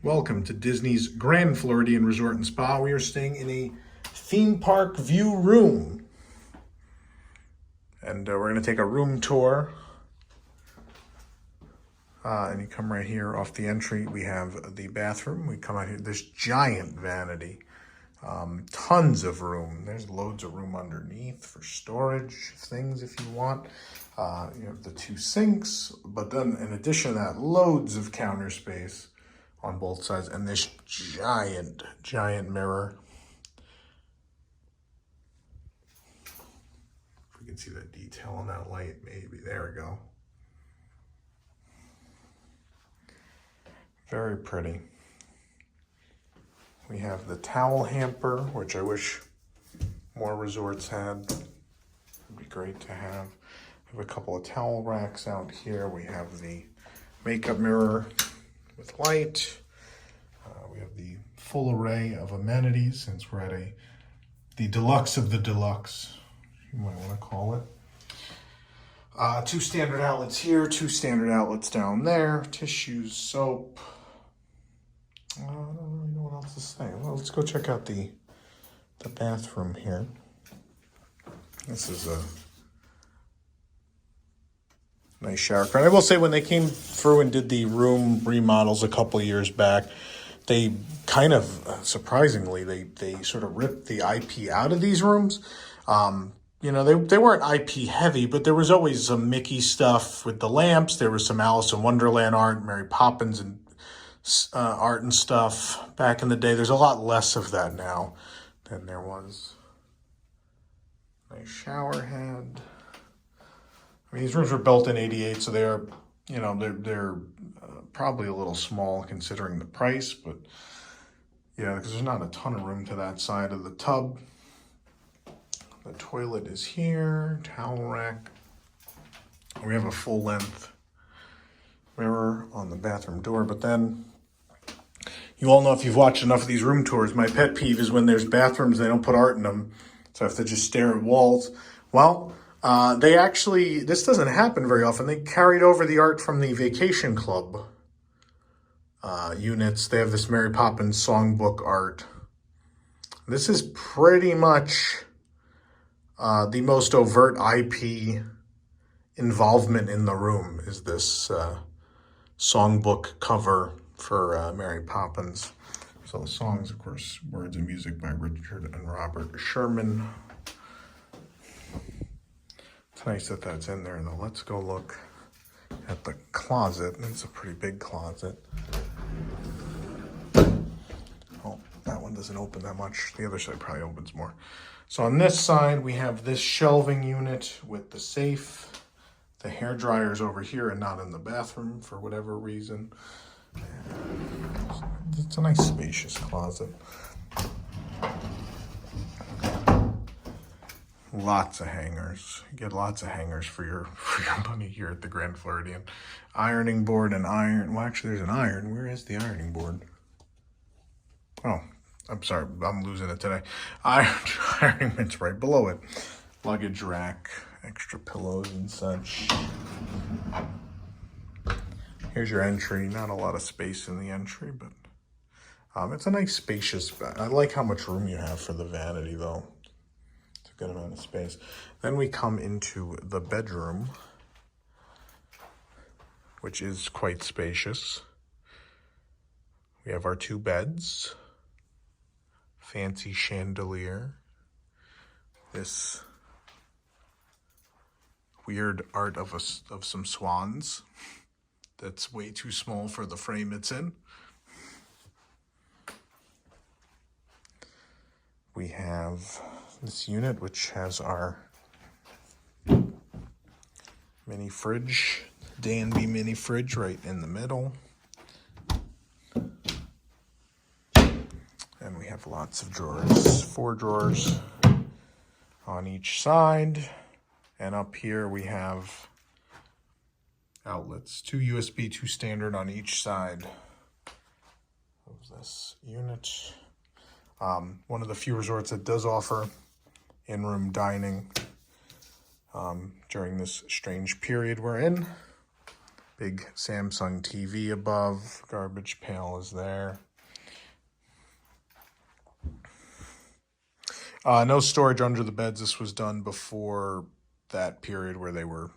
Welcome to Disney's Grand Floridian Resort and Spa. We are staying in a theme park view room. And we're going to take a room tour. And you come right here off the entry. We have the bathroom. We come out here. This giant vanity. Tons of room. There's loads of room underneath for storage things if you want. You have the two sinks. But then in addition to that, loads of counter space on both sides, and this giant mirror. If we can see that detail on that light, maybe. There we go. Very pretty. We have the towel hamper, which I wish more resorts had. It'd be great to have. We have a couple of towel racks out here. We have the makeup mirror with light. We have the full array of amenities, since we're at the deluxe of the deluxe, you might want to call it. Two standard outlets here, two standard outlets down there, tissues, soap. I don't really know what else to say. Well, let's go check out the bathroom here. This is a nice shower curtain. I will say, when they came through and did the room remodels a couple of years back, they kind of, surprisingly, they sort of ripped the IP out of these rooms. You know, they weren't IP heavy, but there was always some Mickey stuff with the lamps. There was some Alice in Wonderland art, Mary Poppins and art and stuff back in the day. There's a lot less of that now than there was. Nice shower head. I mean, these rooms were built in '88, so they are, you know, they're probably a little small considering the price, but yeah, because there's not a ton of room to that side of the tub. The toilet is here, towel rack. We have a full-length mirror on the bathroom door, but then you all know, if you've watched enough of these room tours, my pet peeve is when there's bathrooms, they don't put art in them, so I have to just stare at walls. Well, they actually, this doesn't happen very often. They carried over the art from the Vacation Club units. They have this Mary Poppins songbook art. This is pretty much the most overt IP involvement in the room, is this songbook cover for Mary Poppins. So the songs, of course, words and music by Richard and Robert Sherman. It's nice that that's in there, though. Let's go look at the closet. It's a pretty big closet. Oh, that one doesn't open that much. The other side probably opens more. So on this side, we have this shelving unit with the safe. The hair dryer's over here and not in the bathroom for whatever reason. It's a nice spacious closet. Lots of hangers. You get lots of hangers for your money here at the Grand Floridian. Ironing board and iron. Well, actually, there's an iron. Where is the ironing board? Oh, I'm sorry. I'm losing it today. Ironing board's right below it. Luggage rack, extra pillows and such. Here's your entry. Not a lot of space in the entry, but it's a nice spacious. I like how much room you have for the vanity, though. Good amount of space. Then we come into the bedroom, which is quite spacious. We have our two beds, fancy chandelier, this weird art of some swans that's way too small for the frame it's in. We have this unit, which has our mini fridge, Danby mini fridge right in the middle. And we have lots of drawers, 4 drawers on each side. And up here we have outlets, 2 USB, 2 standard on each side of this unit. One of the few resorts that does offer in-room dining during this strange period we're in. Big Samsung TV above. Garbage pail is there. No storage under the beds. This was done before that period where they were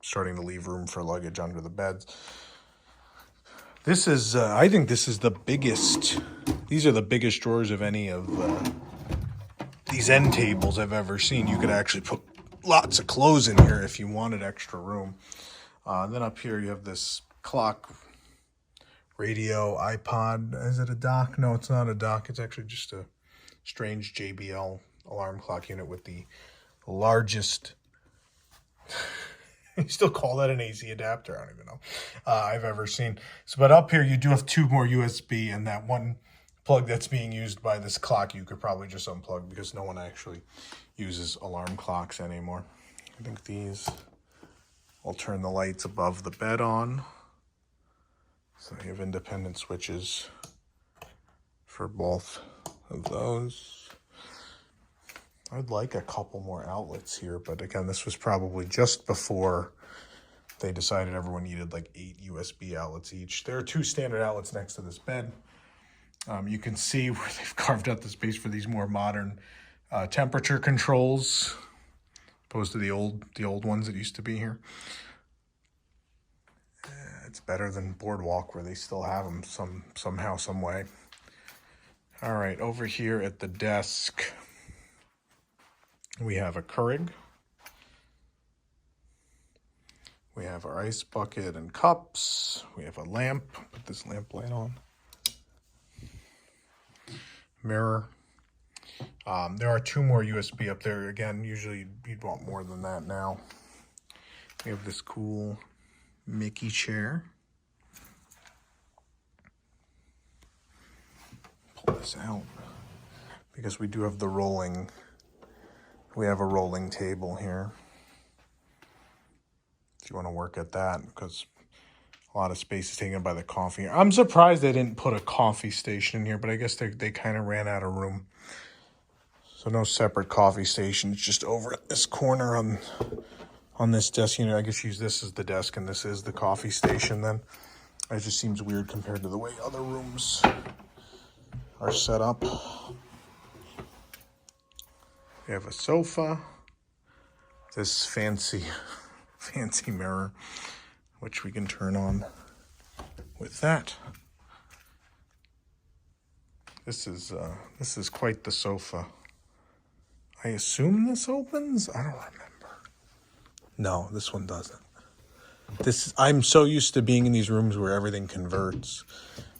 starting to leave room for luggage under the beds. This is, I think this is the biggest, these are the biggest drawers of any of these end tables I've ever seen. You could actually put lots of clothes in here if you wanted extra room. Then up here you have this clock, radio, iPod. Is it a dock? No, it's not a dock. It's actually just a strange JBL alarm clock unit with the largest... You still call that an AC adapter? I don't even know. I've ever seen. So, but up here you do have two more USB, and that one plug that's being used by this clock you could probably just unplug because no one actually uses alarm clocks anymore. I think these, I'll turn the lights above the bed on. So you have independent switches for both of those. I'd like a couple more outlets here, but again, this was probably just before they decided everyone needed like 8 USB outlets each. There are 2 standard outlets next to this bed. You can see where they've carved out the space for these more modern temperature controls, opposed to the old ones that used to be here. It's better than Boardwalk, where they still have them somehow, some way. All right, over here at the desk, we have a Keurig. We have our ice bucket and cups. We have a lamp. Put this lamp light on. Mirror. There are 2 more USB up there. Again, usually you'd want more than that now. We have this cool Mickey chair. Pull this out because we do have the rolling. We have a rolling table here. If you want to work at that, because a lot of space is taken by the coffee. I'm surprised they didn't put a coffee station in here, but I guess they kind of ran out of room. So no separate coffee station. It's just over at this corner on this desk unit. I guess use this as the desk and this is the coffee station then. It just seems weird compared to the way other rooms are set up. We have a sofa, this fancy mirror, which we can turn on with that. This is quite the sofa. I assume this opens? I don't remember. No, this one doesn't. I'm so used to being in these rooms where everything converts.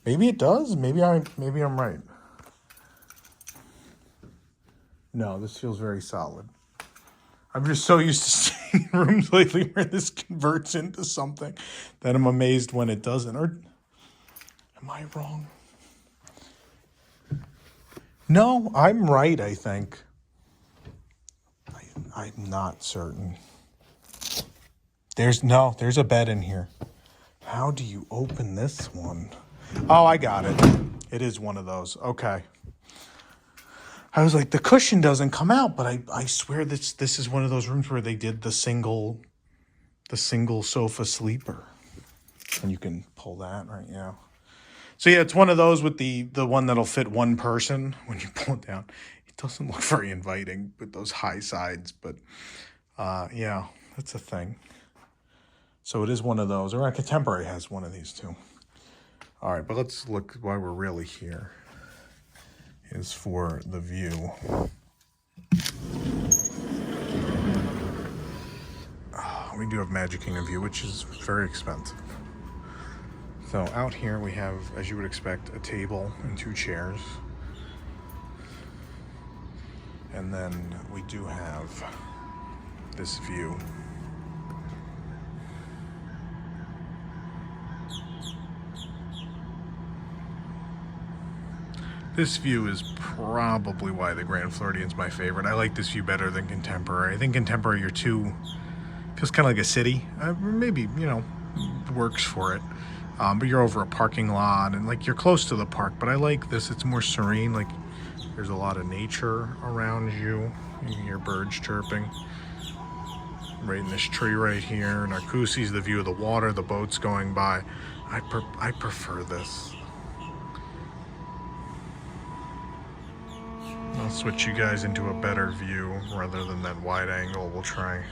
Maybe it does. Maybe I'm right. No, this feels very solid. I'm just so used to staying in rooms lately where this converts into something that I'm amazed when it doesn't. Or am I wrong? No, I'm right, I think. I'm not certain. There's a bed in here. How do you open this one? Oh, I got it. It is one of those. Okay. I was like, the cushion doesn't come out, but I swear this is one of those rooms where they did the single sofa sleeper. And you can pull that, right? Yeah. So yeah, it's one of those with the one that'll fit one person when you pull it down. It doesn't look very inviting with those high sides, but yeah, that's a thing. So it is one of those. Or Contemporary has one of these too. All right, but let's look why we're really here. Is for the view. We do have Magic Kingdom view, which is very expensive. So out here we have, as you would expect, a table and 2 chairs. And then we do have this view. This view is probably why the Grand Floridian's my favorite. I like this view better than Contemporary. I think Contemporary, feels kind of like a city. Maybe, works for it. But you're over a parking lot and like you're close to the park. But I like this. It's more serene. Like there's a lot of nature around you. You hear birds chirping. right in this tree right here. Narcoossee's the view of the water, the boats going by. I prefer this. I'll switch you guys into a better view rather than that wide angle. We'll try.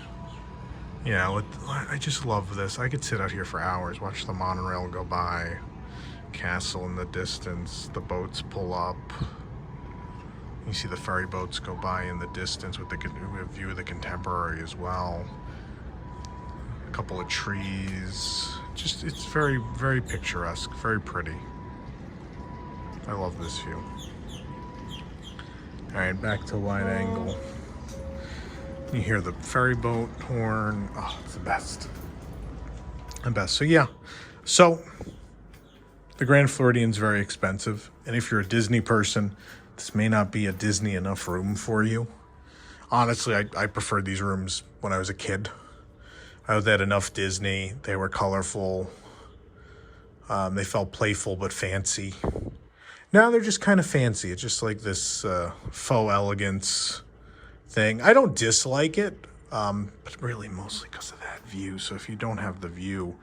Yeah, I just love this. I could sit out here for hours, watch the monorail go by, castle in the distance, the boats pull up. You see the ferry boats go by in the distance with a view of the Contemporary as well. A couple of trees. Just, it's very, very picturesque, very pretty. I love this view. All right, back to wide angle. You hear the ferry boat horn. Oh, it's the best. The best. So yeah. So the Grand Floridian's very expensive. And if you're a Disney person, this may not be a Disney enough room for you. Honestly, I preferred these rooms when I was a kid. I was at enough Disney. They were colorful. They felt playful but fancy. Now they're just kind of fancy. It's just like this faux elegance thing. I don't dislike it, but really mostly because of that view. So if you don't have the view,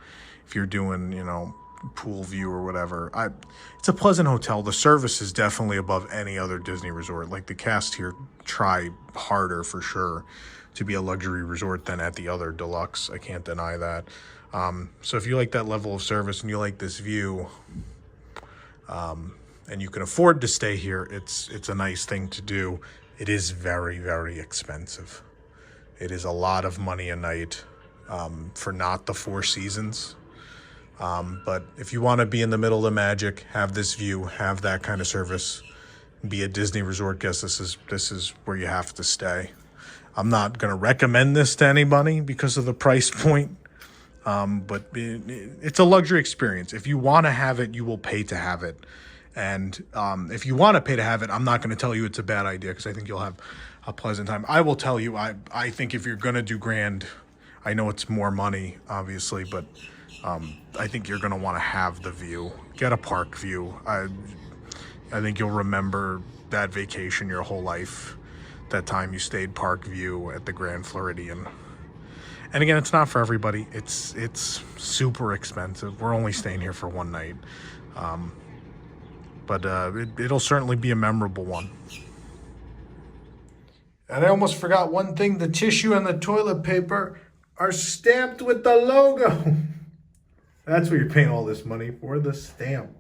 if you're doing, you know, pool view or whatever, it's a pleasant hotel. The service is definitely above any other Disney resort. Like, the cast here try harder for sure to be a luxury resort than at the other deluxe. I can't deny that. So if you like that level of service and you like this view, and you can afford to stay here, it's a nice thing to do. It is very, very expensive. It is a lot of money a night for not the Four Seasons. But if you want to be in the middle of the magic, have this view, have that kind of service, be a Disney resort guest, this is where you have to stay. I'm not going to recommend this to anybody because of the price point. But it's a luxury experience. If you want to have it, you will pay to have it. And if you want to pay to have it, I'm not going to tell you it's a bad idea because I think you'll have a pleasant time. I will tell you, I think if you're going to do Grand, I know it's more money, obviously, but I think you're going to want to have the view. Get a park view. I think you'll remember that vacation your whole life, that time you stayed park view at the Grand Floridian. And again, it's not for everybody. It's super expensive. We're only staying here for one night. But it'll certainly be a memorable one. And I almost forgot one thing. The tissue and the toilet paper are stamped with the logo. That's what you're paying all this money for, the stamp.